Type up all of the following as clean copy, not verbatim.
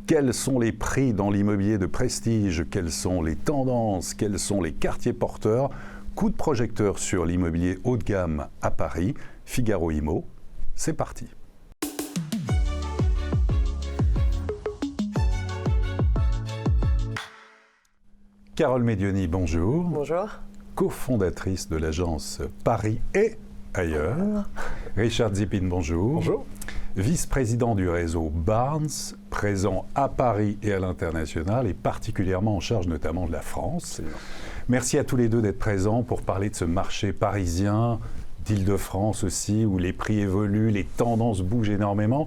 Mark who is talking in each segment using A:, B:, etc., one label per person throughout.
A: Quels sont les prix dans l'immobilier de prestige? Quelles sont les tendances? Quels sont les quartiers porteurs? Coup de projecteur sur l'immobilier haut de gamme à Paris. Figaro Immo, c'est parti. Carole Medioni, bonjour.
B: Bonjour.
A: Cofondatrice de l'agence Paris et ailleurs. Richard Zipin, bonjour.
C: Bonjour.
A: Vice-président du réseau Barnes, présent à Paris et à l'international et particulièrement en charge notamment de la France. Merci à tous les deux d'être présents pour parler de ce marché parisien, d'Île-de-France aussi, où les prix évoluent, les tendances bougent énormément.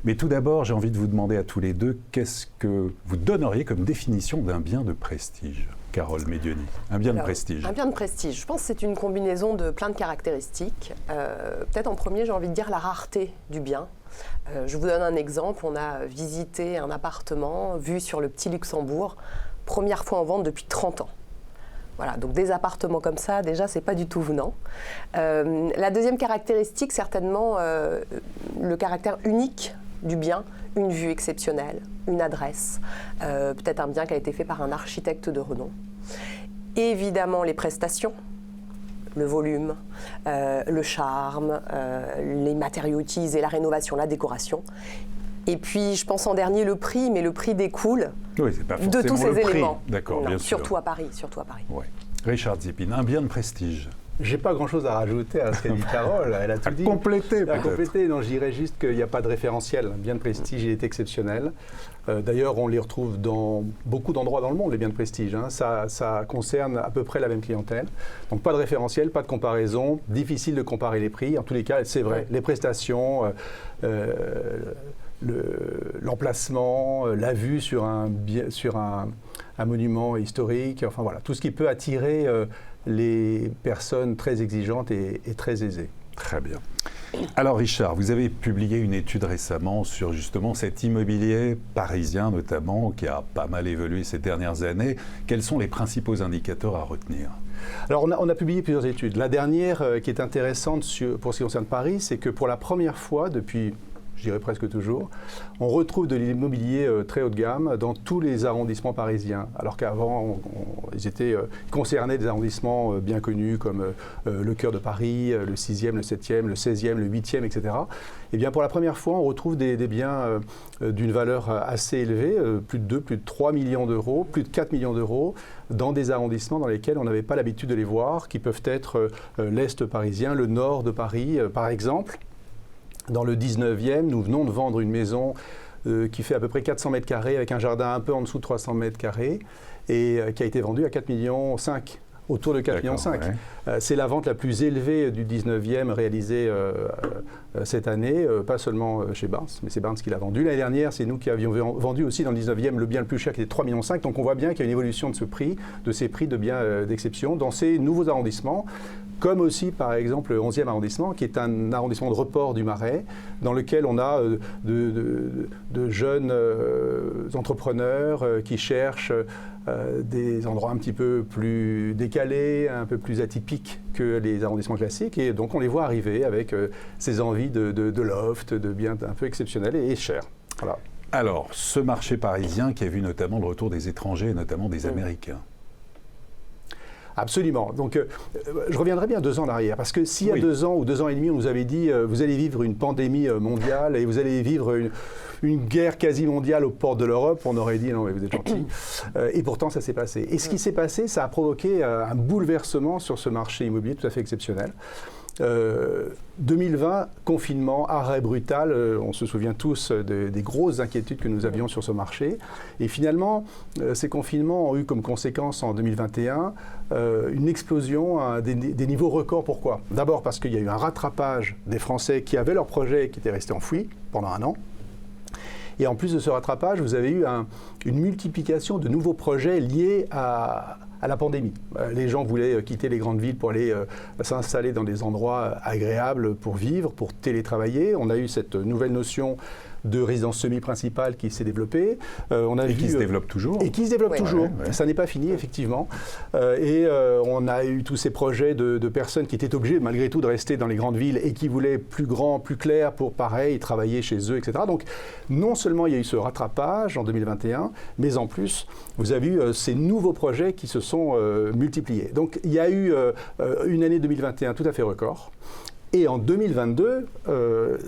A: Mais tout d'abord, j'ai envie de vous demander à tous les deux, qu'est-ce que vous donneriez comme définition d'un bien de prestige ? Carole Medioni, un bien de prestige.
B: Un bien de prestige, je pense que c'est une combinaison de plein de caractéristiques. Peut-être en premier, j'ai envie de dire la rareté du bien. Je vous donne un exemple, on a visité un appartement vu sur le Petit Luxembourg, première fois en vente depuis 30 ans. Voilà, donc des appartements comme ça, déjà, c'est pas du tout venant. La deuxième caractéristique, certainement, le caractère unique du bien, une vue exceptionnelle, une adresse, peut-être un bien qui a été fait par un architecte de renom. Évidemment, les prestations, le volume, le charme, les matériaux utilisés, la rénovation, la décoration. Et puis, je pense en dernier, le prix, mais le prix découle de tous ces éléments.
A: D'accord, bien sûr.
B: Surtout à Paris,
A: Ouais. Richard Zipin, un bien de prestige.
C: J'ai pas grand-chose à rajouter à ce qu'a dit Carole, elle a tout dit.
A: Compléter peut-être.
C: À compléter, non, je dirais juste qu'il n'y a pas de référentiel. Un bien de prestige, il est exceptionnel. D'ailleurs, on les retrouve dans beaucoup d'endroits dans le monde, les biens de prestige. Hein. Ça concerne à peu près la même clientèle. Donc pas de référentiel, pas de comparaison, difficile de comparer les prix. En tous les cas, c'est vrai, les prestations, l'emplacement, la vue sur un monument historique, enfin voilà, tout ce qui peut attirer les personnes très exigeantes et très aisées.
A: Très bien. Alors Richard, vous avez publié une étude récemment sur justement cet immobilier parisien notamment, qui a pas mal évolué ces dernières années. Quels sont les principaux indicateurs à retenir ?
C: Alors on a publié plusieurs études. La dernière qui est intéressante pour ce qui concerne Paris, c'est que pour la première fois depuis, je dirais presque toujours, on retrouve de l'immobilier très haut de gamme dans tous les arrondissements parisiens. Alors qu'avant, ils concernaient des arrondissements bien connus comme le cœur de Paris, le 6e, le 7e, le 16e, le 8e, etc. Et bien pour la première fois, on retrouve des biens d'une valeur assez élevée, plus de 2, plus de 3 millions d'euros, plus de 4 millions d'euros, dans des arrondissements dans lesquels on n'avait pas l'habitude de les voir, qui peuvent être l'Est parisien, le Nord de Paris, par exemple. Dans le 19e, nous venons de vendre une maison qui fait à peu près 400 mètres carrés avec un jardin un peu en dessous de 300 mètres carrés et qui a été vendue à 4,5 millions, autour de 4,5 millions. Ouais. C'est la vente la plus élevée du 19e réalisée cette année, pas seulement chez Barnes, mais c'est Barnes qui l'a vendue. L'année dernière, c'est nous qui avions vendu aussi dans le 19e le bien le plus cher qui était 3,5 millions. Donc on voit bien qu'il y a une évolution de ces prix de biens d'exception dans ces nouveaux arrondissements. Comme aussi, par exemple, le 11e arrondissement, qui est un arrondissement de report du Marais, dans lequel on a de jeunes entrepreneurs qui cherchent des endroits un petit peu plus décalés, un peu plus atypiques que les arrondissements classiques. Et donc, on les voit arriver avec ces envies de loft, de biens un peu exceptionnels et chers. Voilà.
A: Alors, ce marché parisien qui a vu notamment le retour des étrangers, et notamment des Américains.
C: Absolument. Donc, je reviendrai bien 2 ans en arrière, parce que s'il y a 2 ans ou 2 ans et demi, on nous avait dit vous allez vivre une pandémie mondiale et vous allez vivre une guerre quasi mondiale aux portes de l'Europe, on aurait dit non mais vous êtes gentil. Et pourtant, ça s'est passé. Et ce qui s'est passé, ça a provoqué un bouleversement sur ce marché immobilier tout à fait exceptionnel. 2020, confinement, arrêt brutal, on se souvient tous des grosses inquiétudes que nous avions sur ce marché. Et finalement, ces confinements ont eu comme conséquence en 2021 une explosion à des niveaux records. Pourquoi ? D'abord parce qu'il y a eu un rattrapage des Français qui avaient leurs projets et qui étaient restés enfouis pendant 1 an. Et en plus de ce rattrapage, vous avez eu une multiplication de nouveaux projets liés à la pandémie. Les gens voulaient quitter les grandes villes pour aller s'installer dans des endroits agréables pour vivre, pour télétravailler. On a eu cette nouvelle notion de résidence semi-principale qui s'est développée.
A: Qui se développe toujours.
C: Et qui se développe toujours. Ça n'est pas fini, effectivement. On a eu tous ces projets de personnes qui étaient obligées, malgré tout, de rester dans les grandes villes et qui voulaient plus grand, plus clair pour, pareil, travailler chez eux, etc. Donc, non seulement il y a eu ce rattrapage en 2021, mais en plus, vous avez eu ces nouveaux projets qui se sont multipliés. Donc, il y a eu une année 2021 tout à fait record. Et en 2022,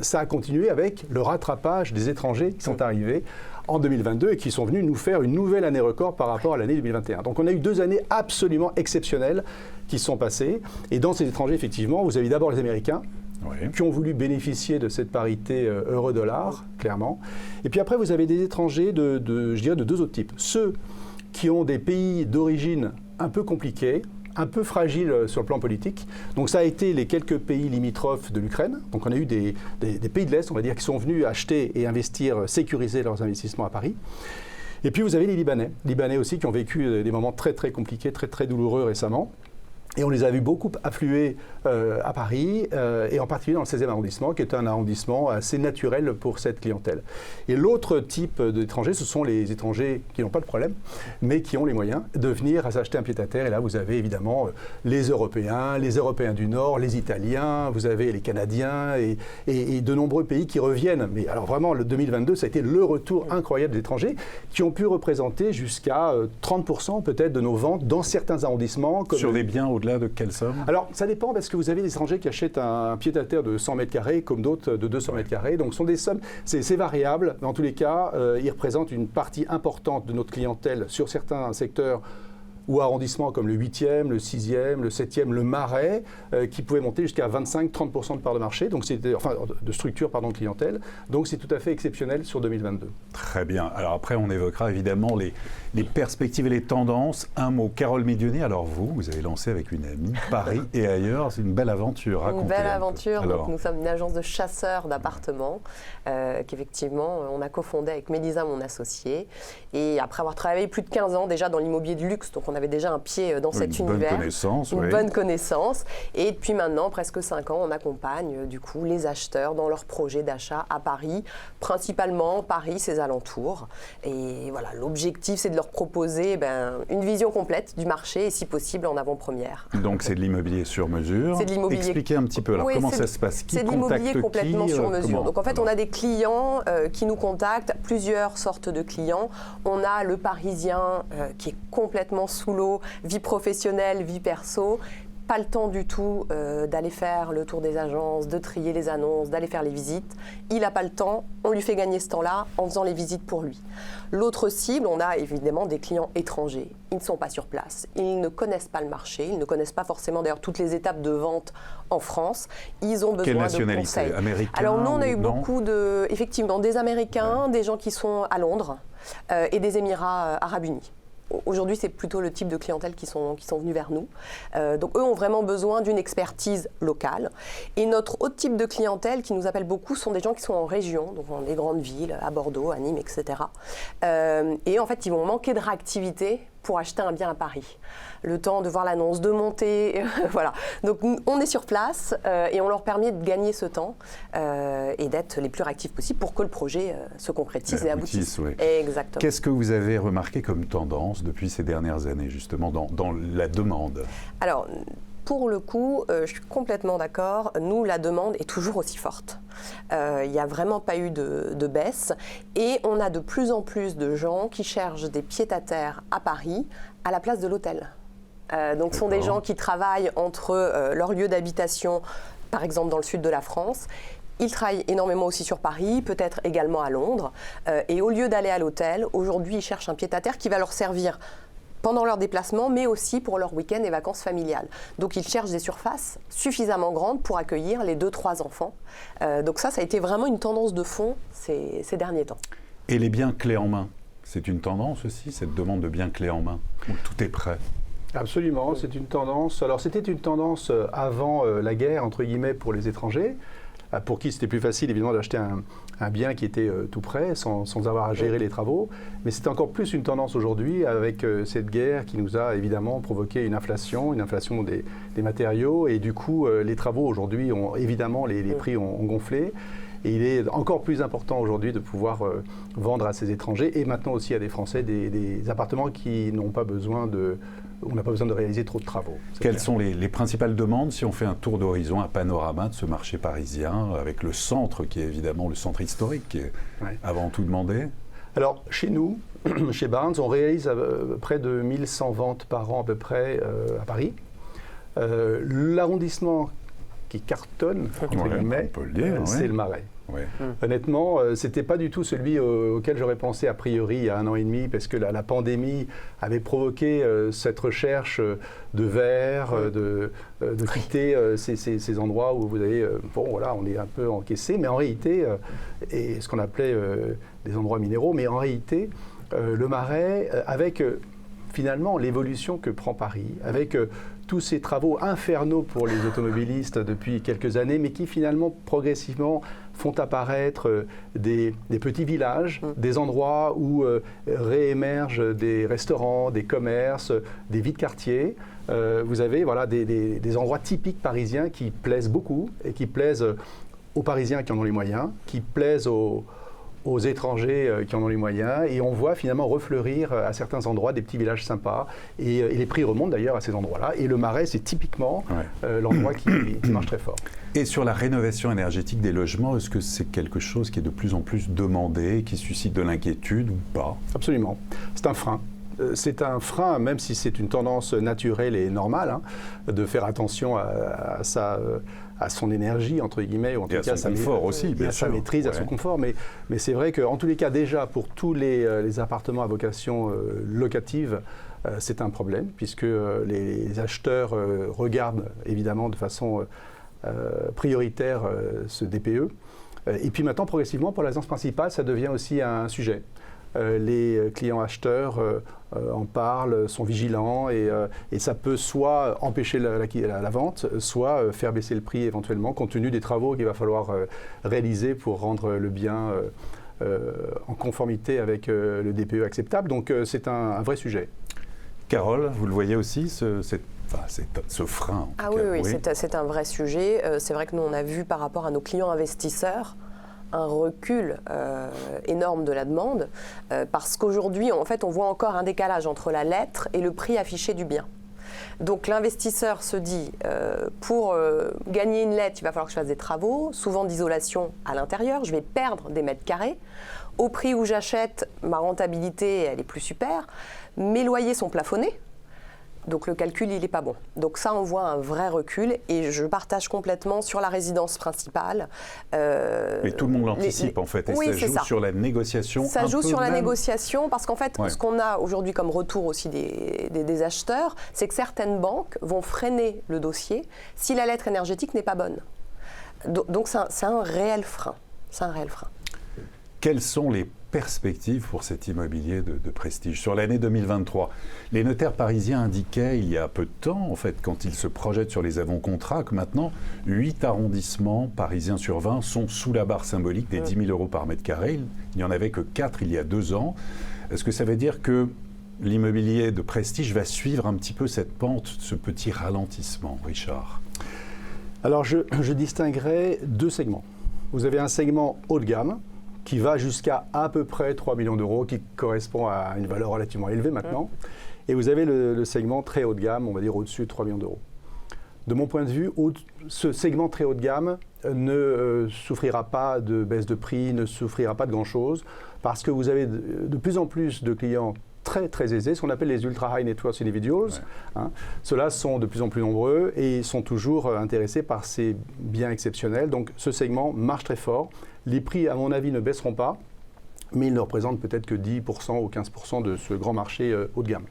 C: ça a continué avec le rattrapage des étrangers qui sont arrivés en 2022 et qui sont venus nous faire une nouvelle année record par rapport à l'année 2021. Donc on a eu 2 années absolument exceptionnelles qui sont passées. Et dans ces étrangers, effectivement, vous avez d'abord les Américains qui ont voulu bénéficier de cette parité euro-dollar, clairement. Et puis après, vous avez des étrangers je dirais de 2 autres types. Ceux qui ont des pays d'origine un peu compliqués, un peu fragile sur le plan politique. Donc ça a été les quelques pays limitrophes de l'Ukraine. Donc on a eu des pays de l'Est, on va dire, qui sont venus acheter et investir, sécuriser leurs investissements à Paris. Et puis vous avez les Libanais aussi qui ont vécu des moments très très compliqués, très très douloureux récemment. Et on les a vus beaucoup affluer à Paris, et en particulier dans le 16e arrondissement, qui est un arrondissement assez naturel pour cette clientèle. Et l'autre type d'étrangers, ce sont les étrangers qui n'ont pas de problème, mais qui ont les moyens de venir s'acheter un pied-à-terre. Et là, vous avez évidemment les Européens du Nord, les Italiens, vous avez les Canadiens et de nombreux pays qui reviennent. Mais alors vraiment, le 2022, ça a été le retour incroyable des étrangers qui ont pu représenter jusqu'à 30% peut-être de nos ventes dans certains arrondissements.
A: Sur des biens au-delà de quelle somme?
C: Alors, ça dépend parce que vous avez des étrangers qui achètent un pied-à-terre de 100 mètres carrés comme d'autres de 200 mètres carrés. Donc, ce sont des sommes, c'est variable. Mais en tous les cas, ils représentent une partie importante de notre clientèle sur certains secteurs ou arrondissements comme le 8e, le 6e, le 7e, le Marais, qui pouvaient monter jusqu'à 25-30% de part de marché, donc de structure de clientèle. Donc c'est tout à fait exceptionnel sur 2022.
A: Très bien. Alors après, on évoquera évidemment les perspectives et les tendances. Un mot, Carole Médionnet. Alors vous avez lancé avec une amie Paris et ailleurs. C'est une belle aventure. Racontez
B: une belle aventure. Donc, nous sommes une agence de chasseurs d'appartements qu'effectivement on a cofondé avec Mélisa, mon associée. Et après avoir travaillé plus de 15 ans déjà dans l'immobilier de luxe, donc on avait déjà un pied dans cet univers. Une bonne connaissance. Et depuis maintenant, presque 5 ans, on accompagne du coup les acheteurs dans leurs projets d'achat à Paris, principalement Paris, ses alentours. Et voilà, l'objectif, c'est de leur proposer une vision complète du marché et si possible en avant-première.
A: Donc c'est de l'immobilier sur mesure.
B: C'est de l'immobilier.
A: Expliquez un petit peu alors, comment ça se passe.
B: C'est de l'immobilier complètement sur mesure. Donc en fait, on a des clients qui nous contactent, plusieurs sortes de clients. On a le Parisien qui est complètement sous l'eau, vie professionnelle, vie perso. Pas le temps du tout d'aller faire le tour des agences, de trier les annonces, d'aller faire les visites. Il n'a pas le temps, on lui fait gagner ce temps-là en faisant les visites pour lui. L'autre cible, on a évidemment des clients étrangers. Ils ne sont pas sur place, ils ne connaissent pas le marché, ils ne connaissent pas forcément d'ailleurs toutes les étapes de vente en France. Ils ont besoin de conseils.
A: Américain?
B: Alors nous, on a eu beaucoup effectivement des Américains, des gens qui sont à Londres et des Émirats arabes unis. Aujourd'hui, c'est plutôt le type de clientèle qui sont venus vers nous. Donc, eux ont vraiment besoin d'une expertise locale. Et notre autre type de clientèle qui nous appelle beaucoup sont des gens qui sont en région, donc dans les grandes villes, à Bordeaux, à Nîmes, etc. Et en fait, ils vont manquer de réactivité pour acheter un bien à Paris. Le temps de voir l'annonce, de monter, voilà. Donc on est sur place et on leur permet de gagner ce temps et d'être les plus réactifs possible pour que le projet se concrétise et aboutisse.
A: Oui.
B: Exactement.
A: Qu'est-ce que vous avez remarqué comme tendance depuis ces dernières années, justement, dans la demande?
B: Alors, pour le coup, je suis complètement d'accord. Nous, la demande est toujours aussi forte. Il n'y a vraiment pas eu de baisse. Et on a de plus en plus de gens qui cherchent des pieds-à-terre à Paris à la place de l'hôtel. Donc, ce sont des gens qui travaillent entre leur lieu d'habitation, par exemple dans le sud de la France. Ils travaillent énormément aussi sur Paris, peut-être également à Londres. Et au lieu d'aller à l'hôtel, aujourd'hui, ils cherchent un pied-à-terre qui va leur servir pendant leur déplacement, mais aussi pour leur week-end et vacances familiales. Donc, ils cherchent des surfaces suffisamment grandes pour accueillir les 2-3 enfants. Donc ça a été vraiment une tendance de fond ces derniers temps.
A: Et les biens clés en main, c'est une tendance aussi, cette demande de biens clés en main, où tout est prêt?
C: Absolument, c'est une tendance. Alors, c'était une tendance avant la guerre, entre guillemets, pour les étrangers, pour qui c'était plus facile, évidemment, d'acheter un bien qui était tout prêt, sans avoir à gérer les travaux. Mais c'est encore plus une tendance aujourd'hui avec cette guerre qui nous a évidemment provoqué une inflation des matériaux. Et du coup, les travaux aujourd'hui, évidemment, les prix ont gonflé. Et il est encore plus important aujourd'hui de pouvoir vendre à ces étrangers et maintenant aussi à des Français des appartements qui n'ont pas besoin on n'a pas besoin de réaliser trop de travaux.
A: Quelles sont les principales demandes si on fait un tour d'horizon, un panorama de ce marché parisien, avec le centre qui est évidemment le centre historique, qui est avant tout demandé?
C: Alors, chez nous, chez Barnes, on réalise près de 1100 ventes par an à peu près à Paris. L'arrondissement qui cartonne, entre guillemets, c'est le Marais.
A: Ouais.
C: Honnêtement, ce n'était pas du tout celui auquel j'aurais pensé a priori il y a 1 an et demi, parce que la pandémie avait provoqué cette recherche de verre, de quitter ces endroits où vous avez, on est un peu encaissé, mais en réalité, et ce qu'on appelait des endroits minéraux, mais en réalité, le Marais, avec finalement l'évolution que prend Paris, avec tous ces travaux infernaux pour les automobilistes depuis quelques années, mais qui finalement progressivement font apparaître des petits villages, des endroits où réémergent des restaurants, des commerces, des vies de quartier. Vous avez des endroits typiques parisiens qui plaisent beaucoup et qui plaisent aux Parisiens qui en ont les moyens, qui plaisent aux étrangers qui en ont les moyens, et on voit finalement refleurir à certains endroits des petits villages sympas, et les prix remontent d'ailleurs à ces endroits-là, et le Marais c'est typiquement l'endroit qui marche très fort.
A: Et sur la rénovation énergétique des logements, est-ce que c'est quelque chose qui est de plus en plus demandé, qui suscite de l'inquiétude ou pas?
C: Absolument, c'est un frein. C'est un frein, même si c'est une tendance naturelle et normale, de faire attention à son énergie, entre guillemets, ou en tout cas
A: à son confort aussi, bien sûr.
C: À sa maîtrise, à son confort. Mais c'est vrai qu'en tous les cas, déjà, pour tous les appartements à vocation locative, c'est un problème, puisque les acheteurs regardent évidemment de façon prioritaire ce DPE. Et puis maintenant, progressivement, pour la résidence principale, ça devient aussi un sujet. Les clients acheteurs en parlent, sont vigilants, et ça peut soit empêcher la vente, soit faire baisser le prix éventuellement, compte tenu des travaux qu'il va falloir réaliser pour rendre le bien en conformité avec le DPE acceptable. Donc c'est un vrai sujet.
A: Carole, vous le voyez aussi, ce frein?
B: Oui, c'est un vrai sujet. C'est vrai que nous, on a vu par rapport à nos clients investisseurs un recul énorme de la demande, parce qu'aujourd'hui, en fait, on voit encore un décalage entre la lettre et le prix affiché du bien. Donc l'investisseur se dit, pour gagner une lettre, il va falloir que je fasse des travaux, souvent d'isolation à l'intérieur, je vais perdre des mètres carrés. Au prix où j'achète, ma rentabilité, elle est plus super, mes loyers sont plafonnés. Donc le calcul, il n'est pas bon. Donc ça, on voit un vrai recul, et je partage complètement sur la résidence principale.
A: Mais tout le monde l'anticipe en fait, et ça joue sur la négociation.
B: Ça joue sur la négociation, parce qu'en fait, ce qu'on a aujourd'hui comme retour aussi des acheteurs, c'est que certaines banques vont freiner le dossier si la lettre énergétique n'est pas bonne. Donc c'est un réel frein. C'est un réel frein.
A: Quelles sont les perspectives pour cet immobilier de prestige sur l'année 2023? Les notaires parisiens indiquaient il y a peu de temps, en fait, quand ils se projettent sur les avant-contrats, que maintenant 8 arrondissements parisiens sur 20 sont sous la barre symbolique des 10 000 € par mètre carré. Il n'y en avait que 4 il y a 2 ans. Est-ce que ça veut dire que l'immobilier de prestige va suivre un petit peu cette pente, ce petit ralentissement, Richard?
C: Alors je distinguerai 2 segments. Vous avez un segment haut de gamme, qui va jusqu'à à peu près 3 millions d'euros, qui correspond à une valeur relativement élevée maintenant. Et vous avez le segment très haut de gamme, on va dire au-dessus de 3 millions d'euros. De mon point de vue, ce segment très haut de gamme ne souffrira pas de baisse de prix, ne souffrira pas de grand-chose, parce que vous avez de plus en plus de clients très très aisés, ce qu'on appelle les ultra high net worth individuals. Ceux-là sont de plus en plus nombreux et sont toujours intéressés par ces biens exceptionnels. Donc ce segment marche très fort. Les prix, à mon avis, ne baisseront pas, mais ils ne représentent peut-être que 10% ou 15% de ce grand marché haut de gamme.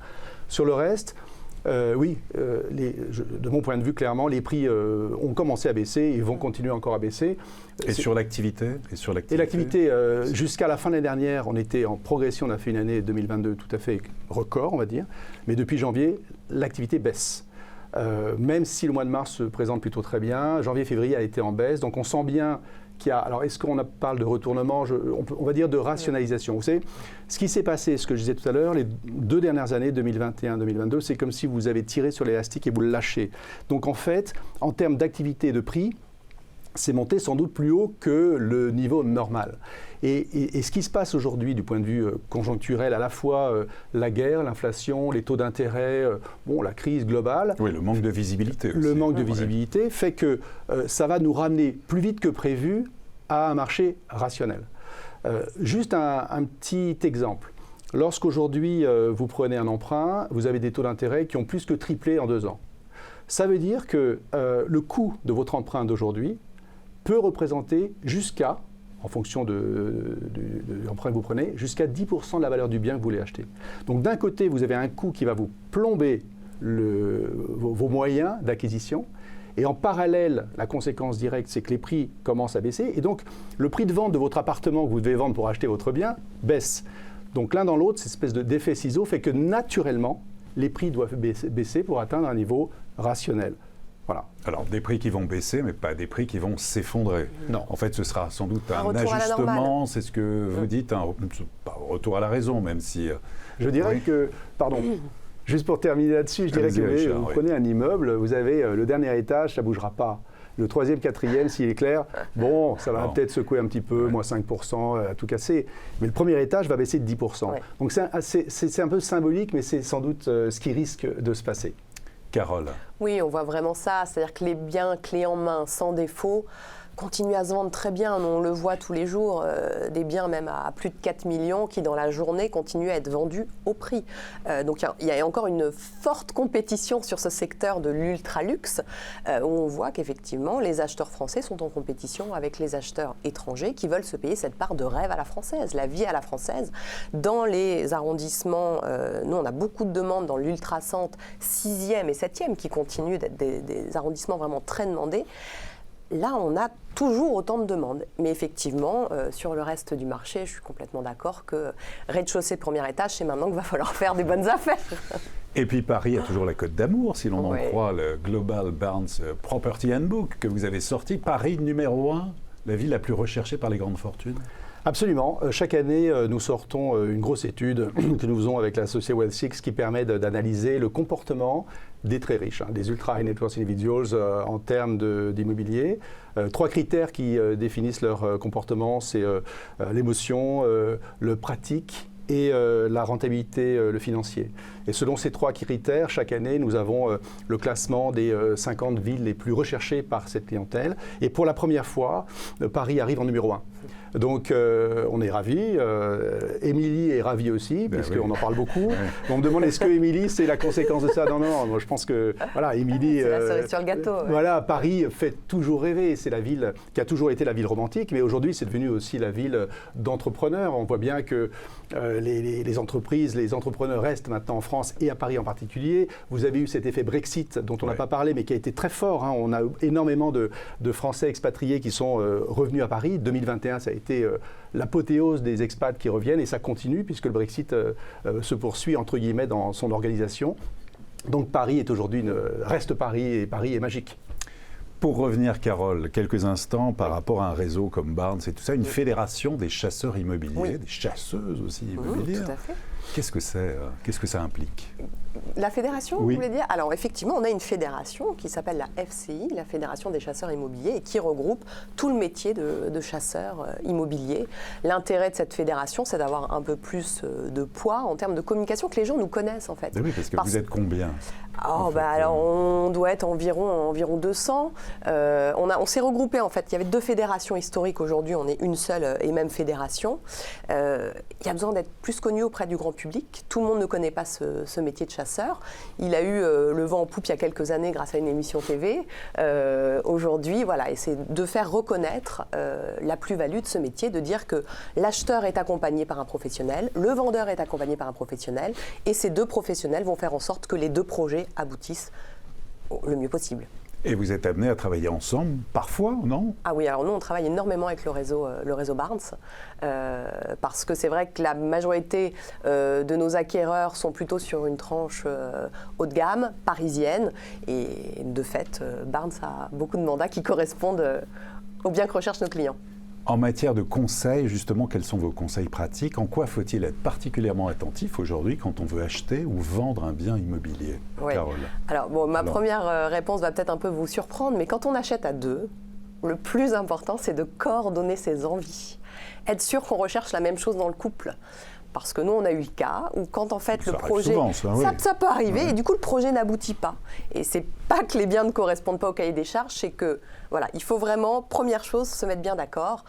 C: Sur le reste, de mon point de vue, clairement, les prix ont commencé à baisser et vont continuer encore à baisser.
A: Et sur l'activité?
C: Et l'activité, jusqu'à la fin de l'année dernière, on était en progression, on a fait une année 2022 tout à fait record, on va dire, mais depuis janvier, l'activité baisse. Même si le mois de mars se présente plutôt très bien, janvier-février a été en baisse, donc on sent bien qu'il y a, alors est-ce qu'on parle de retournement, on va dire de rationalisation. Vous savez, ce qui s'est passé, ce que je disais tout à l'heure, les 2 dernières années, 2021-2022, c'est comme si vous avez tiré sur l'élastique et vous le lâchez. Donc en fait, en termes d'activité et de prix, c'est monté sans doute plus haut que le niveau normal. Et ce qui se passe aujourd'hui du point de vue conjoncturel, à la fois la guerre, l'inflation, les taux d'intérêt, la crise globale.
A: Oui, le manque de visibilité aussi.
C: Le manque de visibilité fait que ça va nous ramener plus vite que prévu à un marché rationnel. Juste un petit exemple. Lorsqu'aujourd'hui vous prenez un emprunt, vous avez des taux d'intérêt qui ont plus que triplé en 2 ans. Ça veut dire que le coût de votre emprunt d'aujourd'hui peut représenter jusqu'à, en fonction de l'emprunt que vous prenez, jusqu'à 10% de la valeur du bien que vous voulez acheter. Donc d'un côté, vous avez un coût qui va vous plomber vos moyens d'acquisition, et en parallèle, la conséquence directe, c'est que les prix commencent à baisser, et donc le prix de vente de votre appartement que vous devez vendre pour acheter votre bien baisse. Donc l'un dans l'autre, cette espèce d'effet ciseau fait que naturellement, les prix doivent baisser pour atteindre un niveau rationnel. Voilà.
A: Alors, des prix qui vont baisser, mais pas des prix qui vont s'effondrer.
C: Non.
A: En fait, ce sera sans doute un
B: retour à la
A: ajustement,
B: normale.
A: c'est ce que vous dites, pas un retour à la raison, même si...
C: Je dirais que, pardon, juste pour terminer là-dessus, je dirais que vous prenez un immeuble, vous avez le dernier étage, ça ne bougera pas. Le 3e, 4e, s'il est clair, bon, ça va peut-être secouer un petit peu, moins 5%, à tout casser. Mais le premier étage va baisser de 10%. Ouais. Donc c'est un peu symbolique, mais c'est sans doute ce qui risque de se passer.
A: Carole.
B: Oui, on voit vraiment ça. C'est-à-dire que les biens clés en main, sans défaut, continuent à se vendre très bien. On le voit tous les jours, des biens même à plus de 4 millions qui, dans la journée, continuent à être vendus au prix. Donc il y a encore une forte compétition sur ce secteur de l'ultra-luxe, où on voit qu'effectivement, les acheteurs français sont en compétition avec les acheteurs étrangers qui veulent se payer cette part de rêve à la française, la vie à la française. Dans les arrondissements, nous, on a beaucoup de demandes dans l'ultra-centre 6e et 7e qui continuent d'être des arrondissements vraiment très demandés. Là, on a toujours autant de demandes. Mais effectivement, sur le reste du marché, je suis complètement d'accord que rez-de-chaussée, premier étage, c'est maintenant qu'il va falloir faire des bonnes affaires.
A: Et puis Paris a toujours la Côte d'Amour, si l'on en croit le Global Barnes Property Handbook que vous avez sorti. Paris numéro 1, la ville la plus recherchée par les grandes fortunes.
C: Absolument. Chaque année, nous sortons une grosse étude que nous faisons avec l'associé Wealth6 qui permet d'analyser le comportement des très riches, des ultra high net worth individuals en termes d'immobilier. 3 critères qui définissent leur comportement, c'est l'émotion, le pratique et la rentabilité, le financier. Et selon ces 3 critères, chaque année, nous avons le classement des 50 villes les plus recherchées par cette clientèle. Et pour la première fois, Paris arrive en numéro 1. Donc on est ravis. Émilie est ravie aussi, puisqu'on en parle beaucoup. On me demande est-ce que Émilie, c'est la conséquence de ça ? Non, moi je pense que voilà, Émilie.
B: C'est la cerise sur le gâteau.
C: Voilà, Paris fait toujours rêver. C'est la ville qui a toujours été la ville romantique, mais aujourd'hui c'est devenu aussi la ville d'entrepreneurs. On voit bien que les entreprises, les entrepreneurs restent maintenant en France et à Paris en particulier. Vous avez eu cet effet Brexit dont on n'a pas parlé, mais qui a été très fort. On a énormément de Français expatriés qui sont revenus à Paris. 2021, ça a été l'apothéose des expats qui reviennent et ça continue puisque le Brexit se poursuit entre guillemets dans son organisation. Donc Paris est aujourd'hui reste Paris et Paris est magique.
A: Pour revenir, Carole, quelques instants par rapport à un réseau comme Barnes et tout ça, une fédération des chasseurs immobiliers, des chasseuses aussi immobilières.
B: Tout à fait.
A: Qu'est-ce que c'est ? Qu'est-ce que ça implique ?
B: La fédération, vous voulez dire ? Alors effectivement, on a une fédération qui s'appelle la FCI, la Fédération des chasseurs immobiliers, et qui regroupe tout le métier de chasseur immobilier. L'intérêt de cette fédération, c'est d'avoir un peu plus de poids en termes de communication, que les gens nous connaissent en fait.
A: Oui, parce que vous êtes combien ?
B: Alors on doit être environ 200. On s'est regroupé en fait. Il y avait 2 fédérations historiques. Aujourd'hui, on est une seule et même fédération. Il y a besoin d'être plus connu auprès du grand public. Tout le monde ne connaît pas ce métier de chasseur. Il a eu le vent en poupe il y a quelques années grâce à une émission TV. Aujourd'hui, voilà, et c'est de faire reconnaître la plus-value de ce métier, de dire que l'acheteur est accompagné par un professionnel, le vendeur est accompagné par un professionnel, et ces 2 professionnels vont faire en sorte que les 2 projets aboutissent le mieux possible.
A: Et vous êtes amenés à travailler ensemble, parfois, non ?
B: Ah oui, alors nous, on travaille énormément avec le réseau Barnes, parce que c'est vrai que la majorité de nos acquéreurs sont plutôt sur une tranche haut de gamme, parisienne, et de fait, Barnes a beaucoup de mandats qui correspondent aux biens que recherchent nos clients.
A: En matière de conseils, justement, quels sont vos conseils pratiques ? En quoi faut-il être particulièrement attentif aujourd'hui quand on veut acheter ou vendre un bien immobilier ?
B: Oui.
A: Carole.
B: Alors, ma première réponse va peut-être un peu vous surprendre, mais quand on achète à 2, le plus important, c'est de coordonner ses envies. Être sûr qu'on recherche la même chose dans le couple. Parce que nous, on a eu le cas où quand en fait
A: Ça
B: le
A: arrive
B: projet,
A: souvent, ça
B: peut arriver,
A: Ouais.
B: et du coup le projet n'aboutit pas. Et c'est pas que les biens ne correspondent pas au cahier des charges, c'est que voilà, il faut vraiment, première chose, se mettre bien d'accord.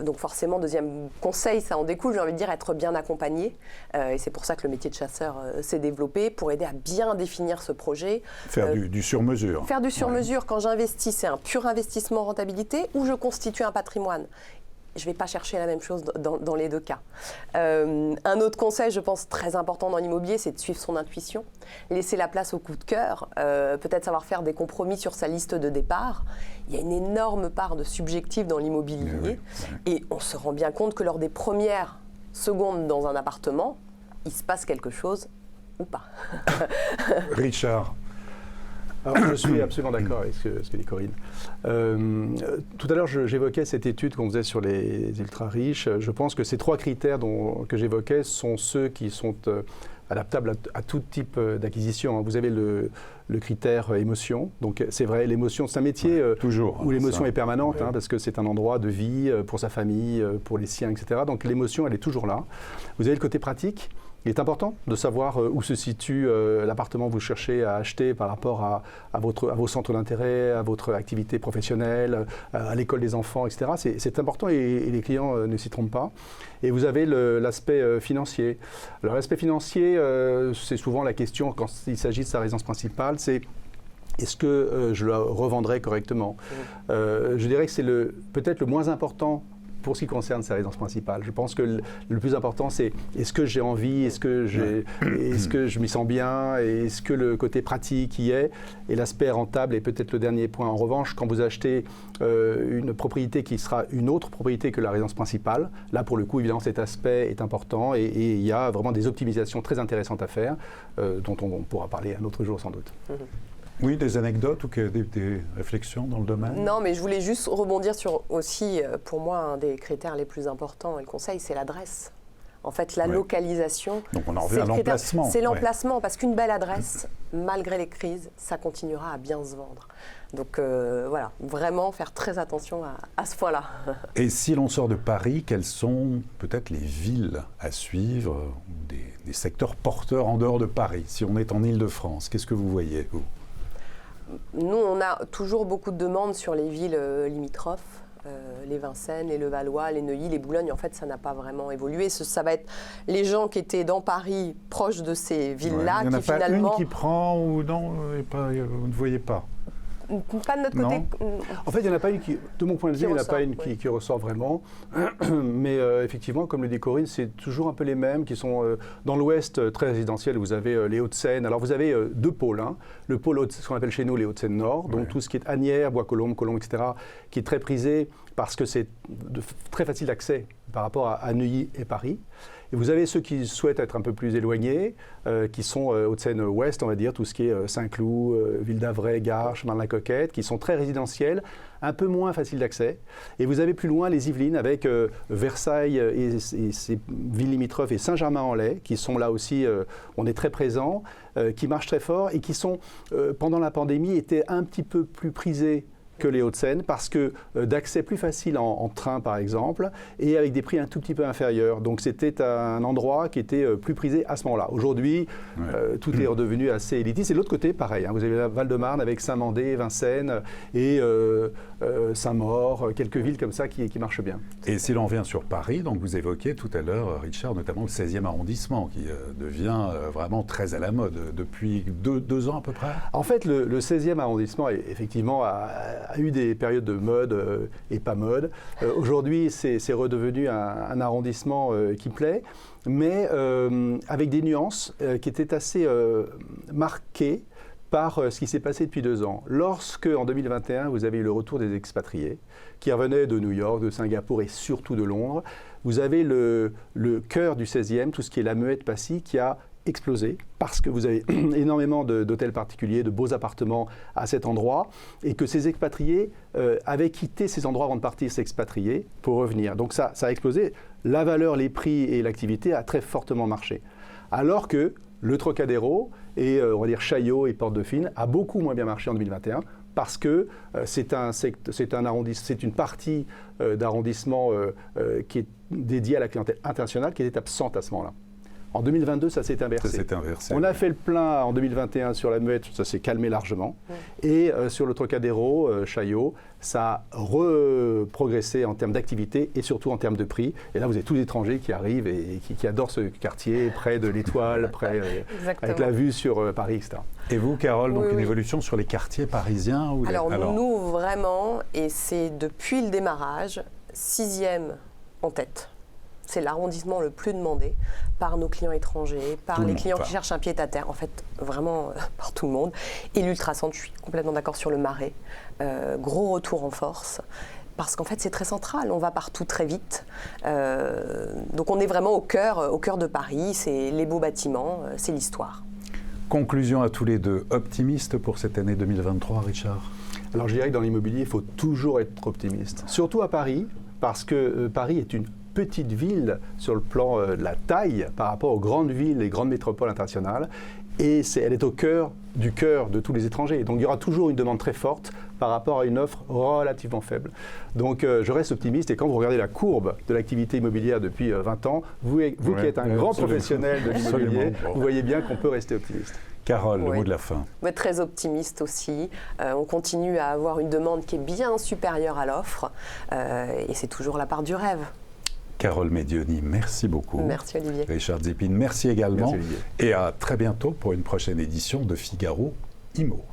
B: Donc forcément, deuxième conseil, ça en découle, j'ai envie de dire, être bien accompagné. Et c'est pour ça que le métier de chasseur s'est développé, pour aider à bien définir ce projet.
A: Faire du sur-mesure.
B: Faire du sur-mesure. Quand j'investis, c'est un pur investissement rentabilité ou je constitue un patrimoine. Je ne vais pas chercher la même chose dans les deux cas. Un autre conseil, je pense, très important dans l'immobilier, c'est de suivre son intuition. Laisser la place au coup de cœur, peut-être savoir faire des compromis sur sa liste de départ. Il y a une énorme part de subjectif dans l'immobilier.
A: Oui.
B: Et on se rend bien compte que lors des premières secondes dans un appartement, il se passe quelque chose ou pas.
A: Richard.
C: Alors, je suis absolument d'accord avec ce que dit Corinne. Tout à l'heure, j'évoquais cette étude qu'on faisait sur les ultra-riches. Je pense que ces 3 critères que j'évoquais sont ceux qui sont adaptables à tout type d'acquisition. Vous avez le critère émotion. Donc, c'est vrai, l'émotion, c'est un métier
A: toujours,
C: où l'émotion est permanente,
A: Oui.
C: parce que c'est un endroit de vie pour sa famille, pour les siens, etc. Donc, l'émotion, elle est toujours là. Vous avez le côté pratique. Il est important de savoir où se situe l'appartement que vous cherchez à acheter par rapport à vos centres d'intérêt, à votre activité professionnelle, à l'école des enfants, etc. C'est important et les clients ne s'y trompent pas. Et vous avez l'aspect financier. Alors l'aspect financier, c'est souvent la question quand il s'agit de sa résidence principale, c'est est-ce que je la revendrai correctement ? Je dirais que c'est peut-être le moins important pour ce qui concerne sa résidence principale. Je pense que le plus important, c'est est-ce que j'ai envie, est-ce que je m'y sens bien, et est-ce que le côté pratique y est, et l'aspect rentable est peut-être le dernier point. En revanche, quand vous achetez une propriété qui sera une autre propriété que la résidence principale, là pour le coup, évidemment, cet aspect est important et il y a vraiment des optimisations très intéressantes à faire, dont on pourra parler un autre jour sans doute.
A: Oui, des anecdotes ou des réflexions dans le domaine ?
B: Non, mais je voulais juste rebondir sur aussi, pour moi, un des critères les plus importants et le conseil, c'est l'adresse. En fait, la localisation.
A: Donc on en revient à l'emplacement.
B: C'est l'emplacement, parce qu'une belle adresse, malgré les crises, ça continuera à bien se vendre. Donc voilà, vraiment faire très attention à ce point-là.
A: Et si l'on sort de Paris, quelles sont peut-être les villes à suivre, ou des secteurs porteurs en dehors de Paris ? Si on est en Île-de-France, qu'est-ce que vous voyez, vous ?
B: Nous, on a toujours beaucoup de demandes sur les villes limitrophes, les Vincennes, les Levallois, les Neuilly, les Boulogne. En fait, ça n'a pas vraiment évolué. Ça va être les gens qui étaient dans Paris, proches de ces villes-là,
A: Il n'y en a
B: qui
A: pas
B: finalement...
A: une qui prend ou non, vous ne voyez pas ?
B: Pas de notre côté.
C: En fait, il n'y en a pas une qui, de mon point de vue, il n'y en a pas une
B: oui.
C: qui ressort vraiment. Mais effectivement, comme le dit Corinne, c'est toujours un peu les mêmes qui sont dans l'ouest très résidentiel. Vous avez les Hauts-de-Seine. Alors, vous avez 2 pôles. Le pôle, ce qu'on appelle chez nous les Hauts-de-Seine Nord, donc tout ce qui est Asnières, Bois-Colombes, etc., qui est très prisé parce que c'est très facile d'accès par rapport à Neuilly et Paris. Et vous avez ceux qui souhaitent être un peu plus éloignés, qui sont Hauts-de-Seine-Ouest, on va dire, tout ce qui est Saint-Cloud, Ville d'Avray, Gare, Chemin de la Coquette, qui sont très résidentiels, un peu moins faciles d'accès. Et vous avez plus loin les Yvelines avec Versailles et ses villes limitrophes et Saint-Germain-en-Laye, qui sont là aussi, on est très présents, qui marchent très fort et qui sont, pendant la pandémie, étaient un petit peu plus prisés que les Hauts-de-Seine, parce que d'accès plus facile en train, par exemple, et avec des prix un tout petit peu inférieurs. Donc c'était un endroit qui était plus prisé à ce moment-là. Aujourd'hui, tout est redevenu assez élitiste. Et de l'autre côté, pareil, vous avez la Val-de-Marne avec Saint-Mandé, Vincennes et Saint-Maur, quelques villes comme ça qui marchent bien.
A: Et si l'on revient sur Paris, donc vous évoquiez tout à l'heure, Richard, notamment le 16e arrondissement, qui devient vraiment très à la mode depuis 2 ans à peu près.
C: En fait, le 16e arrondissement, effectivement, a eu des périodes de mode et pas mode. Aujourd'hui, c'est redevenu un arrondissement qui plaît, mais avec des nuances qui étaient assez marquées par ce qui s'est passé depuis 2 ans. Lorsque, en 2021, vous avez eu le retour des expatriés qui revenaient de New York, de Singapour et surtout de Londres, vous avez le cœur du 16e, tout ce qui est la Muette-Passy, qui a explosé parce que vous avez énormément d'hôtels particuliers, de beaux appartements à cet endroit et que ces expatriés avaient quitté ces endroits avant de partir s'expatrier pour revenir. Donc ça a explosé. La valeur, les prix et l'activité a très fortement marché. Alors que le Trocadéro et on va dire Chaillot et Porte-Dauphine a beaucoup moins bien marché en 2021 parce que c'est une partie d'arrondissement qui est dédiée à la clientèle internationale qui était absente à ce moment-là. En 2022, ça s'est inversé.
A: Ça s'est inversé.
C: On a fait le plein en 2021 sur la Muette, ça s'est calmé largement. Et sur le Trocadéro, Chaillot, ça a reprogressé en termes d'activité et surtout en termes de prix. Et là, vous avez tous les étrangers qui arrivent et qui adorent ce quartier, près de l'Étoile, avec la vue sur Paris, etc.
A: Et vous, Carole, donc une évolution sur les quartiers parisiens ou
B: Alors, nous, vraiment, et c'est depuis le démarrage, 6e en tête. C'est l'arrondissement le plus demandé par nos clients étrangers, par les clients qui cherchent un pied-à-terre, en fait, vraiment par tout le monde. Et l'Ultracentre, je suis complètement d'accord sur le Marais. Gros retour en force. Parce qu'en fait, c'est très central, on va partout très vite. Donc on est vraiment au cœur de Paris, c'est les beaux bâtiments, c'est l'histoire.
A: Conclusion à tous les deux, optimiste pour cette année 2023, Richard?
C: Alors je dirais que dans l'immobilier, il faut toujours être optimiste. Surtout à Paris, parce que Paris est une petite ville sur le plan de la taille par rapport aux grandes villes, les grandes métropoles internationales. Et elle est au cœur de tous les étrangers. Donc il y aura toujours une demande très forte par rapport à une offre relativement faible. Donc je reste optimiste et quand vous regardez la courbe de l'activité immobilière depuis 20 ans, vous qui êtes un grand professionnel de l'immobilier, vous voyez bien qu'on peut rester optimiste.
A: Carole, le mot de la fin.
B: Très optimiste aussi. On continue à avoir une demande qui est bien supérieure à l'offre et c'est toujours la part du rêve.
A: Carole Medioni, merci beaucoup.
B: Merci Olivier.
A: Richard Zipin, merci également.
C: Merci Olivier.
A: Et à très bientôt pour une prochaine édition de Figaro Immo.